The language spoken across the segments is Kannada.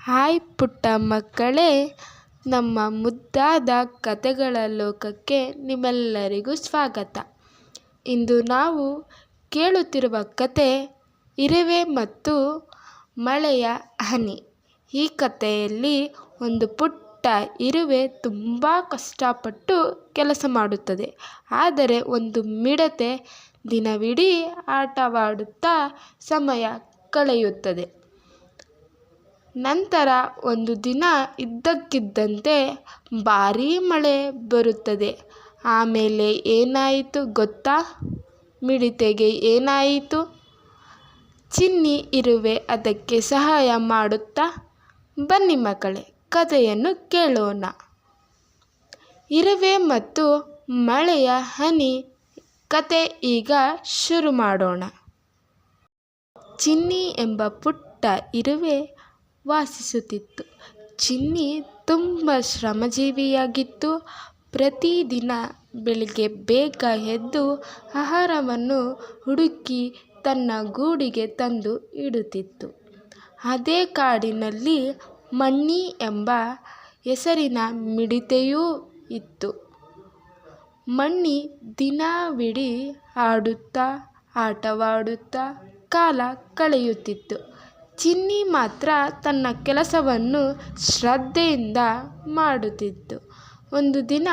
ಹಾಯ್ ಪುಟ್ಟ ಮಕ್ಕಳೇ, ನಮ್ಮ ಮುದ್ದಾದ ಕಥೆಗಳ ಲೋಕಕ್ಕೆ ನಿಮ್ಮೆಲ್ಲರಿಗೂ ಸ್ವಾಗತ. ಇಂದು ನಾವು ಕೇಳುತ್ತಿರುವ ಕತೆ ಇರುವೆ ಮತ್ತು ಮಳೆಯ ಹನಿ. ಈ ಕಥೆಯಲ್ಲಿ ಒಂದು ಪುಟ್ಟ ಇರುವೆ ತುಂಬ ಕಷ್ಟಪಟ್ಟು ಕೆಲಸ ಮಾಡುತ್ತದೆ. ಆದರೆ ಒಂದು ಮಿಡತೆ ದಿನವಿಡೀ ಆಟವಾಡುತ್ತಾ ಸಮಯ ಕಳೆಯುತ್ತದೆ. ನಂತರ ಒಂದು ದಿನ ಇದ್ದಕ್ಕಿದ್ದಂತೆ ಭಾರೀ ಮಳೆ ಬರುತ್ತದೆ. ಆಮೇಲೆ ಏನಾಯಿತು ಗೊತ್ತಾ? ಮಿಡತೆಗೆ ಏನಾಯಿತು? ಚಿನ್ನಿ ಇರುವೆ ಅದಕ್ಕೆ ಸಹಾಯ ಮಾಡುತ್ತಾ? ಬನ್ನಿ ಮಕ್ಕಳೇ, ಕಥೆಯನ್ನು ಕೇಳೋಣ. ಇರುವೆ ಮತ್ತು ಮಳೆಯ ಹನಿ ಕತೆ ಈಗ ಶುರು ಮಾಡೋಣ. ಚಿನ್ನಿ ಎಂಬ ಪುಟ್ಟ ಇರುವೆ ವಾಸಿಸುತ್ತಿತ್ತು. ಚಿನ್ನಿ ತುಂಬ ಶ್ರಮಜೀವಿಯಾಗಿತ್ತು. ಪ್ರತಿದಿನ ಬೆಳಿಗ್ಗೆ ಬೇಗ ಎದ್ದು ಆಹಾರವನ್ನು ಹುಡುಕಿ ತನ್ನ ಗೂಡಿಗೆ ತಂದು ಇಡುತ್ತಿತ್ತು. ಅದೇ ಕಾಡಿನಲ್ಲಿ ಮಣ್ಣಿ ಎಂಬ ಹೆಸರಿನ ಮಿಡತೆಯೂ ಇತ್ತು. ಮಣ್ಣಿ ದಿನವಿಡೀ ಆಡುತ್ತಾ ಆಟವಾಡುತ್ತಾ ಕಾಲ ಕಳೆಯುತ್ತಿತ್ತು. ಚಿನ್ನಿ ಮಾತ್ರ ತನ್ನ ಕೆಲಸವನ್ನು ಶ್ರದ್ಧೆಯಿಂದ ಮಾಡುತ್ತಿತ್ತು. ಒಂದು ದಿನ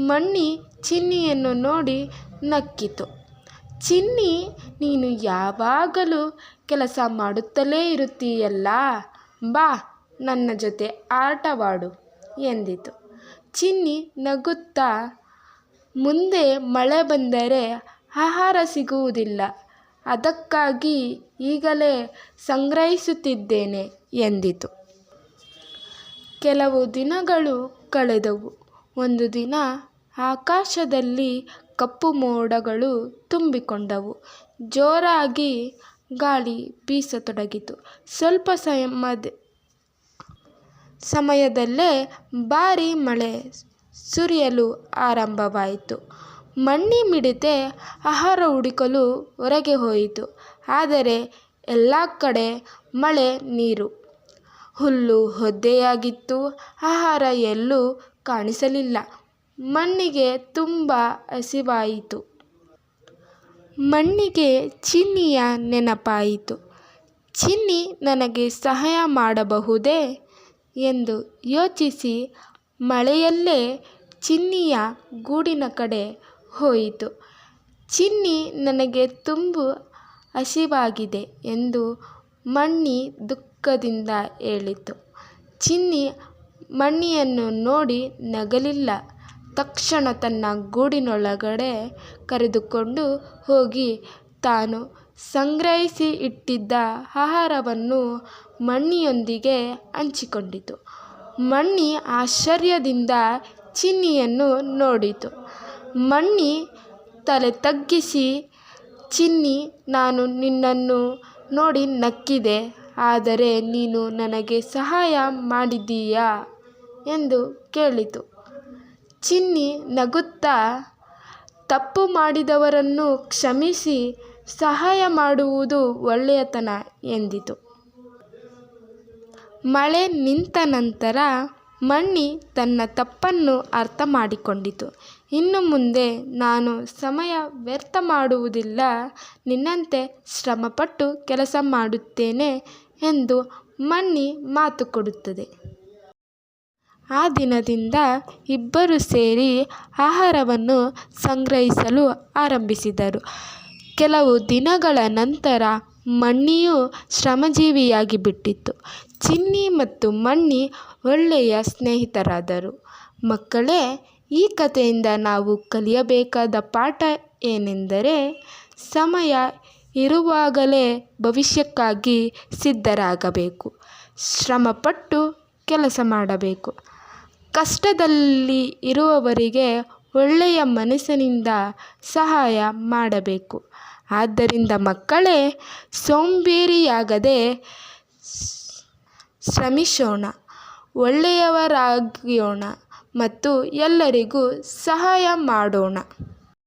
ಮಣ್ಣಿ ಚಿನ್ನಿಯನ್ನು ನೋಡಿ ನಕ್ಕಿತು. ಚಿನ್ನಿ, ನೀನು ಯಾವಾಗಲೂ ಕೆಲಸ ಮಾಡುತ್ತಲೇ ಇರುತ್ತೀಯಲ್ಲ, ಬಾ ನನ್ನ ಜೊತೆ ಆಟವಾಡು ಎಂದಿತು. ಚಿನ್ನಿ ನಗುತ್ತಾ, ಮುಂದೆ ಮಳೆ ಬಂದರೆ ಆಹಾರ ಸಿಗುವುದಿಲ್ಲ, ಅದಕ್ಕಾಗಿ ಈಗಲೇ ಸಂಗ್ರಹಿಸುತ್ತಿದ್ದೇನೆ ಎಂದಿತು. ಕೆಲವು ದಿನಗಳು ಕಳೆದವು. ಒಂದು ದಿನ ಆಕಾಶದಲ್ಲಿ ಕಪ್ಪು ಮೋಡಗಳು ತುಂಬಿಕೊಂಡವು. ಜೋರಾಗಿ ಗಾಳಿ ಬೀಸತೊಡಗಿತು. ಸ್ವಲ್ಪ ಸಮಯದಲ್ಲೇ ಭಾರೀ ಮಳೆ ಸುರಿಯಲು ಆರಂಭವಾಯಿತು. ಮಣ್ಣಿ ಮಿಡತೆ ಆಹಾರ ಹುಡುಕಲು ಹೊರಗೆ ಹೋಯಿತು. ಆದರೆ ಎಲ್ಲ ಕಡೆ ಮಳೆ ನೀರು. ಹುಲ್ಲು ಒದ್ದೆಯಾಗಿತ್ತು. ಆಹಾರ ಎಲ್ಲೂ ಕಾಣಿಸಲಿಲ್ಲ. ಮಣ್ಣಿಗೆ ತುಂಬ ಹಸಿವಾಯಿತು. ಮಣ್ಣಿಗೆ ಚಿನ್ನಿಯ ನೆನಪಾಯಿತು. ಚಿನ್ನಿ ನನಗೆ ಸಹಾಯ ಮಾಡಬಹುದೇ ಎಂದು ಯೋಚಿಸಿ ಮಳೆಯಲ್ಲೇ ಚಿನ್ನಿಯ ಗೂಡಿನ ಕಡೆ ಹೋಯಿತು. ಚಿನ್ನಿ, ನನಗೆ ತುಂಬ ಹಸಿವಾಗಿದೆ ಎಂದು ಮಣ್ಣಿ ದುಃಖದಿಂದ ಹೇಳಿತು. ಚಿನ್ನಿ ಮಣ್ಣಿಯನ್ನು ನೋಡಿ ನಗಲಿಲ್ಲ. ತಕ್ಷಣ ತನ್ನ ಗೂಡಿನೊಳಗಡೆ ಕರೆದುಕೊಂಡು ಹೋಗಿ ತಾನು ಸಂಗ್ರಹಿಸಿ ಇಟ್ಟಿದ್ದ ಆಹಾರವನ್ನು ಮಣ್ಣಿಯೊಂದಿಗೆ ಹಂಚಿಕೊಂಡಿತು. ಮಣ್ಣಿ ಆಶ್ಚರ್ಯದಿಂದ ಚಿನ್ನಿಯನ್ನು ನೋಡಿತು. ಮಣ್ಣಿ ತಲೆ ತಗ್ಗಿಸಿ, ಚಿನ್ನಿ, ನಾನು ನಿನ್ನನ್ನು ನೋಡಿ ನಕ್ಕಿದೆ, ಆದರೆ ನೀನು ನನಗೆ ಸಹಾಯ ಮಾಡಿದ್ದೀಯಾ ಎಂದು ಕೇಳಿತು. ಚಿನ್ನಿ ನಗುತ್ತಾ, ತಪ್ಪು ಮಾಡಿದವರನ್ನು ಕ್ಷಮಿಸಿ ಸಹಾಯ ಮಾಡುವುದು ಒಳ್ಳೆಯತನ ಎಂದಿತು. ಮಳೆ ನಿಂತ ನಂತರ ಮಣ್ಣಿ ತನ್ನ ತಪ್ಪನ್ನು ಅರ್ಥ ಮಾಡಿಕೊಂಡಿತು. ಇನ್ನು ಮುಂದೆ ನಾನು ಸಮಯ ವ್ಯರ್ಥ ಮಾಡುವುದಿಲ್ಲ, ನಿನ್ನಂತೆ ಶ್ರಮಪಟ್ಟು ಕೆಲಸ ಮಾಡುತ್ತೇನೆ ಎಂದು ಮಣ್ಣಿ ಮಾತು ಕೊಡುತ್ತದೆ. ಆ ದಿನದಿಂದ ಇಬ್ಬರು ಸೇರಿ ಆಹಾರವನ್ನು ಸಂಗ್ರಹಿಸಲು ಆರಂಭಿಸಿದರು. ಕೆಲವು ದಿನಗಳ ನಂತರ ಮಣ್ಣಿಯೂ ಶ್ರಮಜೀವಿಯಾಗಿ ಬಿಟ್ಟಿತು. ಚಿನ್ನಿ ಮತ್ತು ಮಣ್ಣಿ ಒಳ್ಳೆಯ ಸ್ನೇಹಿತರಾದರು. ಮಕ್ಕಳೇ, ಈ ಕಥೆಯಿಂದ ನಾವು ಕಲಿಯಬೇಕಾದ ಪಾಠ ಏನೆಂದರೆ, ಸಮಯ ಇರುವಾಗಲೇ ಭವಿಷ್ಯಕ್ಕಾಗಿ ಸಿದ್ಧರಾಗಬೇಕು. ಶ್ರಮಪಟ್ಟು ಕೆಲಸ ಮಾಡಬೇಕು. ಕಷ್ಟದಲ್ಲಿ ಇರುವವರಿಗೆ ಒಳ್ಳೆಯ ಮನಸ್ಸಿನಿಂದ ಸಹಾಯ ಮಾಡಬೇಕು. ಆದ್ದರಿಂದ ಮಕ್ಕಳೇ, ಸೋಂಬೇರಿಯಾಗದೆ ಶ್ರಮಿಸೋಣ, ಒಳ್ಳೆಯವರಾಗೋಣ ಮತ್ತು ಎಲ್ಲರಿಗೂ ಸಹಾಯ ಮಾಡೋಣ.